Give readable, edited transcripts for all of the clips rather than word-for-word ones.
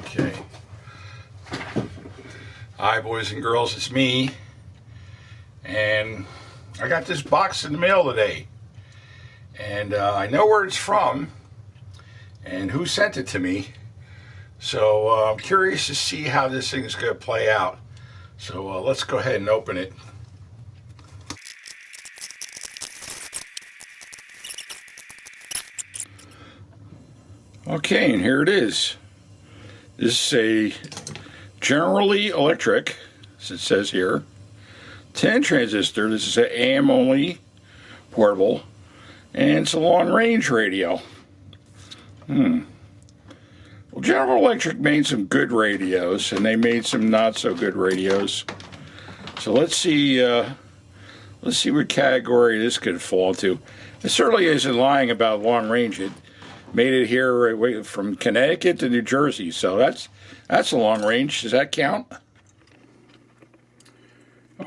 Okay. Hi, boys and girls, it's me. And I got this box in the mail today. And I know where it's from and who sent it to me. So I'm curious to see how this thing is going to play out. So let's go ahead and open it. Okay, and here it is. This is a Generally Electric, as it says here, 10 transistor. This is an AM only portable, and it's a long range radio. Well, General Electric made some good radios, and they made some not so good radios. So let's see what category this could fall to. It certainly isn't lying about long range. It made it here from Connecticut to New Jersey, so that's a long range. Does that count?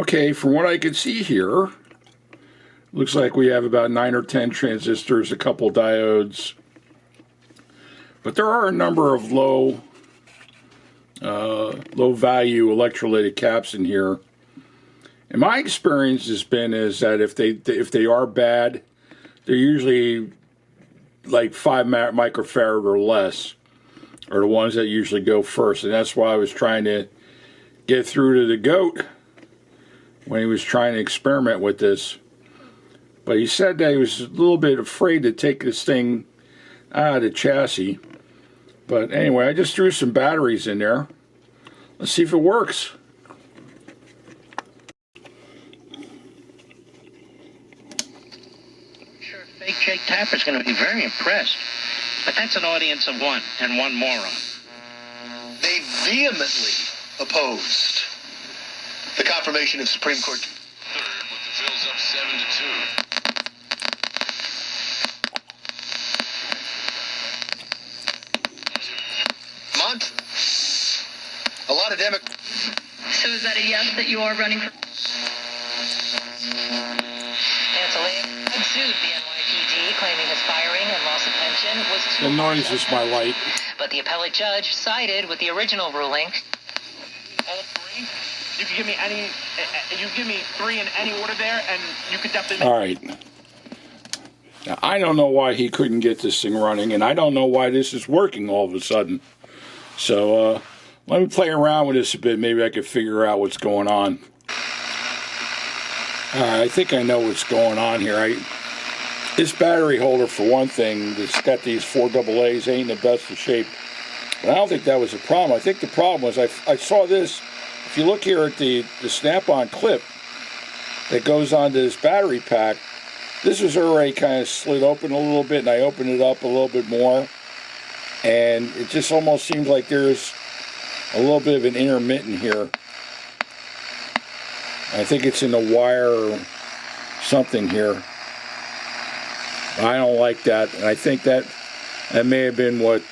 Okay, from what I can see here, looks like we have about 9 or 10 transistors, a couple diodes, but there are a number of low value electrolytic caps in here. And my experience has been is that if they are bad, they're usually like 5 microfarad or less are the ones that usually go first. And that's why I was trying to get through to the goat when he was trying to experiment with this. But he said that he was a little bit afraid to take this thing out of the chassis. But anyway, I just threw some batteries in there. Let's see if it works. Fake Jake Tapper's going to be very impressed. But that's an audience of one, and one moron. They vehemently opposed the confirmation of Supreme Court. Third, with the Phils up 7-2. Mont, a lot of So is that a yes that you are running for? Anthony sued the NYPD, claiming his firing and loss of pension was too The noise is my light. But the appellate judge sided with the original ruling. All three? You can give me any. You give me 3 in any order there, and you could definitely. All right. Now, I don't know why he couldn't get this thing running, and I don't know why this is working all of a sudden. So let me play around with this a bit. Maybe I could figure out what's going on. I think I know what's going on here. This battery holder, for one thing, that's got these 4 AA's, ain't in the best of shape. But I don't think that was the problem. I think the problem was I saw this. If you look here at the snap-on clip that goes onto this battery pack, this was already kind of slid open a little bit, and I opened it up a little bit more. And it just almost seems like there's a little bit of an intermittent here. I think it's in the wire or something here. I don't like that, and I think that may have been what,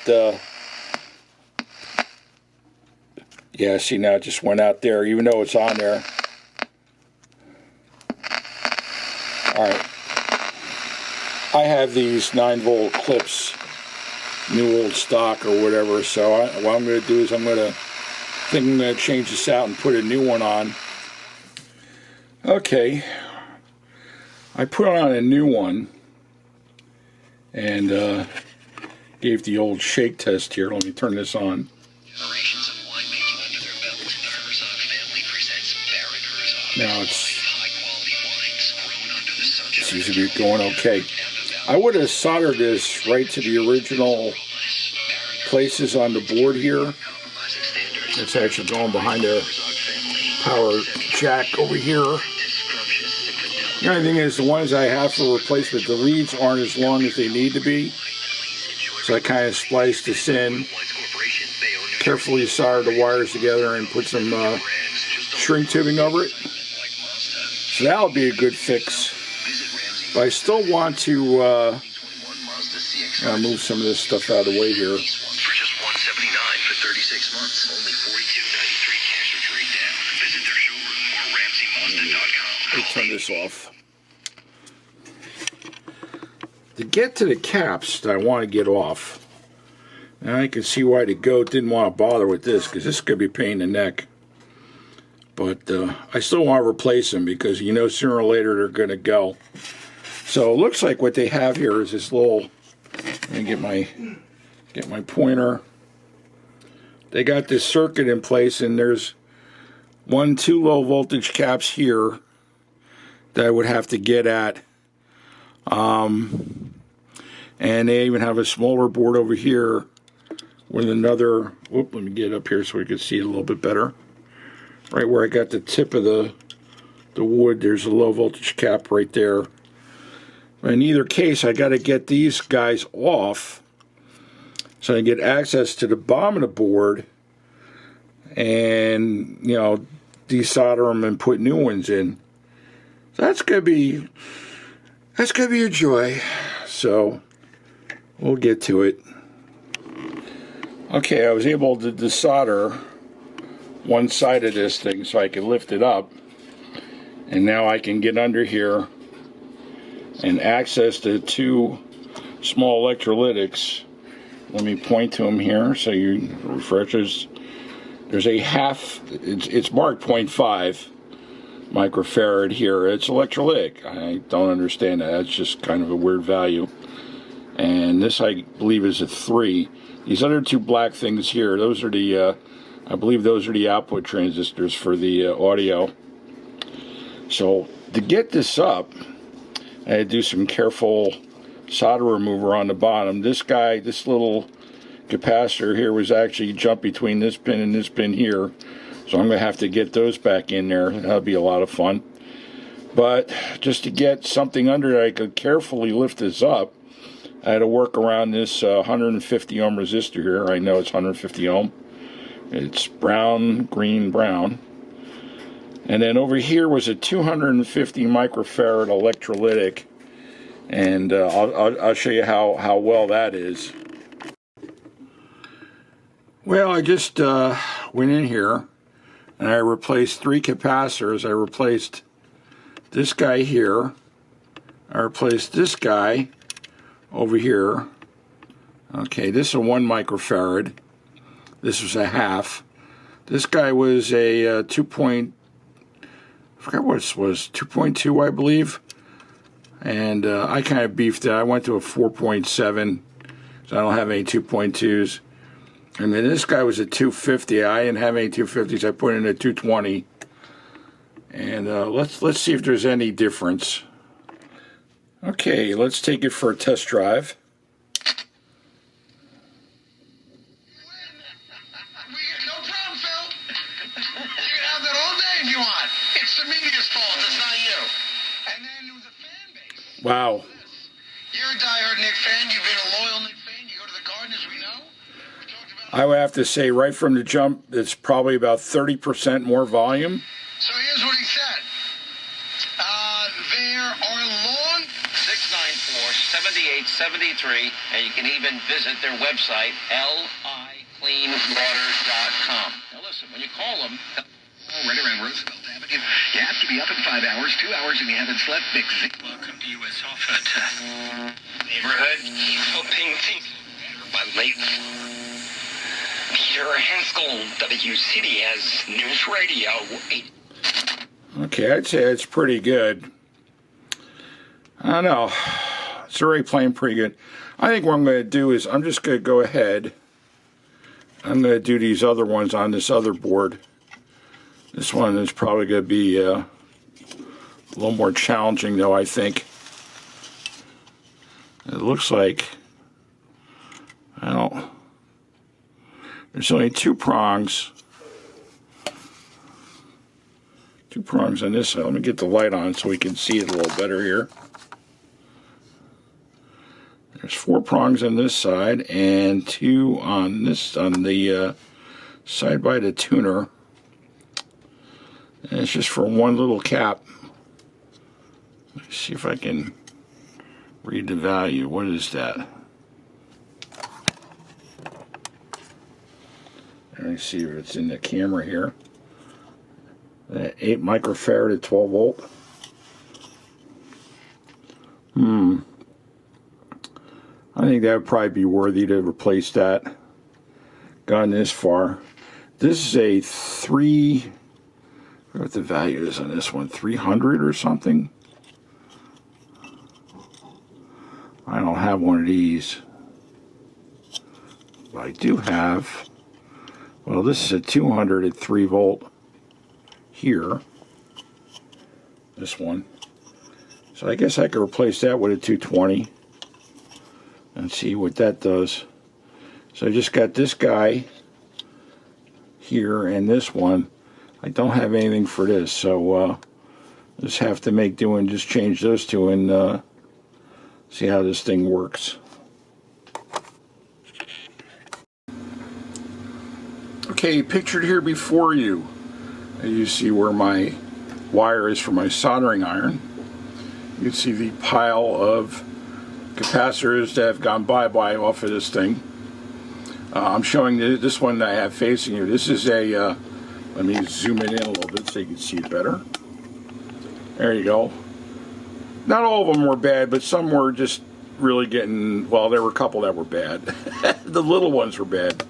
yeah, see, now it just went out there, even though it's on there. Alright. I have these 9-volt clips, new old stock or whatever, so what I'm going to do is I'm going to change this out and put a new one on. Okay. I put on a new one. And gave the old shake test here. Let me turn this on. Generations of winemaking under their belt. Herzog family presents Baron Herzog. Now it's High-quality wines grown under the sunshine. seems to be going okay. I would have soldered this right to the original places on the board here. It's actually going behind a power jack over here. The only thing is, the ones I have for replacement, the leads aren't as long as they need to be. So I kind of spliced this in, carefully soldered the wires together, and put some shrink tubing over it. So that'll be a good fix. But I still want to move some of this stuff out of the way here. For just $179 for 36 months. Only $42.93 cash or trade down. Visit their showroom or RamseyMazda.com. Let me turn this off. To get to the caps that I want to get off, Now I can see why the goat didn't want to bother with this, because this could be a pain in the neck. But I still want to replace them because you know sooner or later they're going to go. So it looks like what they have here is this little. Let me get my pointer. They got this circuit in place, and there's 2 low voltage caps here that I would have to get at. And they even have a smaller board over here with another. Whoop, let me get up here so we can see it a little bit better. Right where I got the tip of the wood, there's a low voltage cap right there. In either case, I got to get these guys off so I can get access to the bottom of the board and, you know, desolder them and put new ones in. So that's gonna be a joy. So we'll get to it. Okay, I was able to desolder one side of this thing so I could lift it up, and now I can get under here and access the 2 small electrolytics. Let me point to them here so you refreshers. There's a half, it's marked 0.5 microfarad here. It's electrolytic. I don't understand that. That's just kind of a weird value. And this, I believe, is a 3. These other 2 black things here, those are the, I believe those are the output transistors for the audio. So to get this up, I had to do some careful solder remover on the bottom. This little capacitor here was actually jumped between this pin and this pin here. So I'm going to have to get those back in there. That'll be a lot of fun. But just to get something under that I could carefully lift this up, I had to work around this 150 ohm resistor here. I know it's 150 ohm. It's brown, green, brown. And then over here was a 250 microfarad electrolytic. And I'll show you how well that is. Well, I just went in here and I replaced 3 capacitors. I replaced this guy here. I replaced this guy over here. Okay, this is a 1 microfarad. This was a half. This guy was a 2. I forgot what it was, 2.2, I believe. And I kind of beefed it. I went to a 4.7, so I don't have any 2.2s. And then this guy was a 250. I didn't have any 250s. I put in a 220. And let's see if there's any difference. Okay, let's take it for a test drive. No problem, Phil. You can have that all day if you want. It's the media's fault. It's not you. And then there was a fan base. Wow. You're a diehard Nick fan. You've been a loyal Nick fan. You go to the Garden, as we know. I would have to say right from the jump, it's probably about 30% more volume. So here's what he said. There are long 694-7873, and you can even visit their website, licleanwater.com. Now listen, when you call them, right around Roosevelt Avenue. You have to be up in 5 hours. 2 hours and you haven't slept. Big Z. Welcome to U.S. Offutt neighborhood. Keep hoping things will be better by late. Peter Henskell, WCDS News Radio. Okay, I'd say it's pretty good. I don't know. It's already playing pretty good. I think what I'm going to do is I'm just going to go ahead. I'm going to do these other ones on this other board. This one is probably going to be a little more challenging, though, I think. It looks like, well, there's only 2 prongs. 2 prongs on this side. Let me get the light on so we can see it a little better here. There's 4 prongs on this side and 2 on this, on the side by the tuner. And it's just for one little cap. Let's see if I can read the value. What is that? Let me see if it's in the camera here. 8 microfarad at 12 volt. I think that would probably be worthy to replace that. gotten this far. This is a 3, I don't know what the value is on this one, 300 or something. I don't have one of these. But I do have, well, this is a 203 volt here. This one. So I guess I could replace that with a 220 and see what that does. So I just got this guy here and this one. I don't have anything for this, so just have to make do and just change those two and see how this thing works. Okay, pictured here before you. You see where my wire is for my soldering iron. You can see the pile of capacitors that have gone bye-bye off of this thing. I'm showing this one that I have facing you. This is a, let me zoom it in a little bit so you can see it better. There you go. Not all of them were bad, but some were just really getting, well, there were a couple that were bad. The little ones were bad.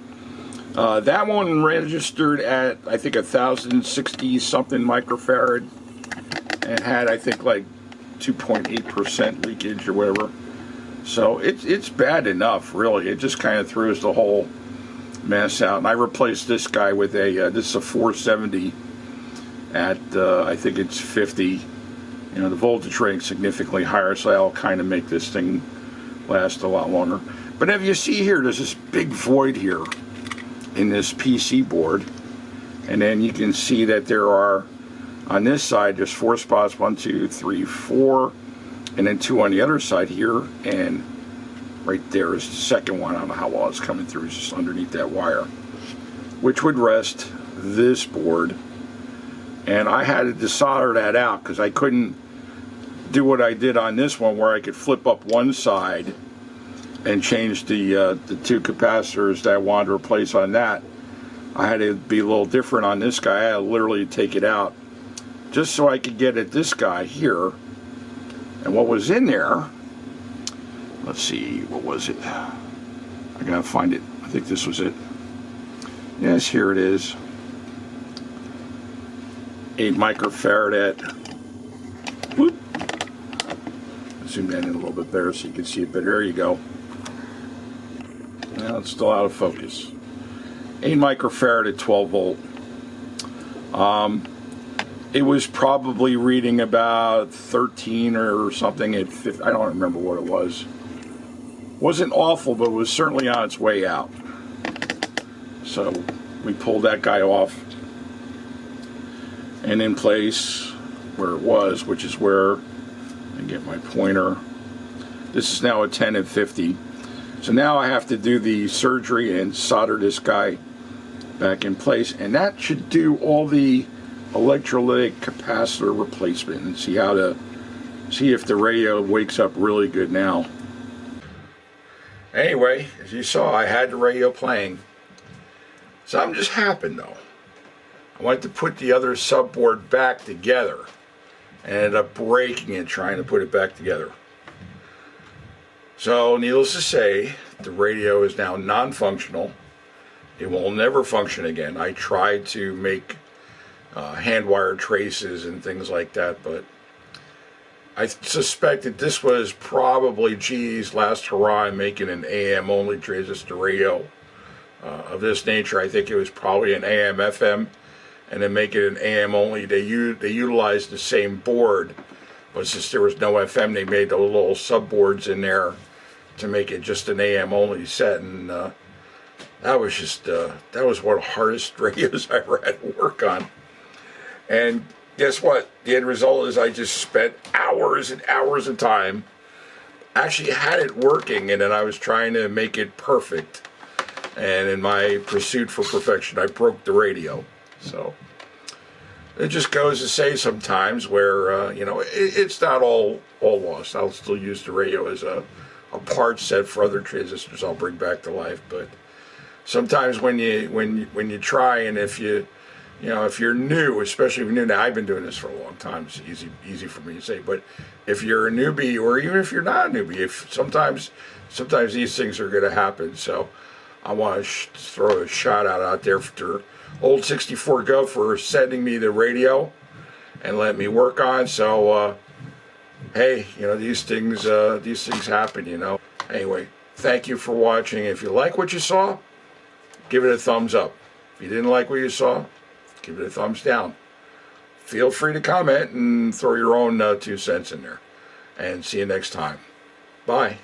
That one registered at, I think, 1,060 something microfarad and had, I think, like 2.8% leakage or whatever. So it's bad enough, really. It just kind of throws the whole mess out. And I replaced this guy with a, this is a 470 at, I think it's 50. You know, the voltage rating significantly higher, so that'll kind of make this thing last a lot longer. But if you see here, there's this big void here in this PC board. And then you can see that there are, on this side, there's 4 spots, 1, 2, 3, 4. And then 2 on the other side here, and right there is the second one. I don't know how well it's coming through. It's just underneath that wire, which would rest this board. And I had to desolder that out because I couldn't do what I did on this one, where I could flip up one side and change the 2 capacitors that I wanted to replace on that. I had to be a little different on this guy. I had to literally take it out just so I could get at this guy here. And what was in there, let's see, what was it? I gotta find it. I think this was it. Yes, here it is. 8 microfarad at, whoop. Zoom that in a little bit there so you can see it better. There you go. Now it's still out of focus. 8 microfarad at 12 volt. It was probably reading about 13 or something at 50. I don't remember what it was. Wasn't awful, but it was certainly on its way out. So we pulled that guy off and in place where it was, which is where I get my pointer. This is now a 10 and 50. So now I have to do the surgery and solder this guy back in place, and that should do all the electrolytic capacitor replacement and see if the radio wakes up really good now. Anyway, as you saw, I had the radio playing. Something just happened though. I went to put the other subboard back together and ended up breaking it trying to put it back together. So needless to say, the radio is now non-functional. It will never function again. I tried to make hand wire traces and things like that, but I suspect that this was probably GE's last hurrah in making an AM only transistor radio of this nature. I think it was probably an AM FM, and then make it an AM only. They utilized the same board, but since there was no FM, they made the little subboards in there to make it just an AM only set, and that was just that was one of the hardest radios I ever had to work on. And guess what? The end result is I just spent hours and hours of time. Actually had it working, and then I was trying to make it perfect. And in my pursuit for perfection, I broke the radio. So it just goes to say sometimes where you know, it's not all lost. I'll still use the radio as a part set for other transistors I'll bring back to life. But sometimes when you try, and if you're new, especially if you're new, now I've been doing this for a long time, it's easy for me to say, but if you're a newbie, or even if you're not a newbie, if sometimes these things are going to happen. So I want to throw a shout out there for old 64 Go for sending me the radio and letting me work on. So hey, you know, these things happen, you know. Anyway, thank you for watching. If you like what you saw, give it a thumbs up. If you didn't like what you saw, give it a thumbs down. Feel free to comment and throw your own 2 cents in there. And see you next time. Bye.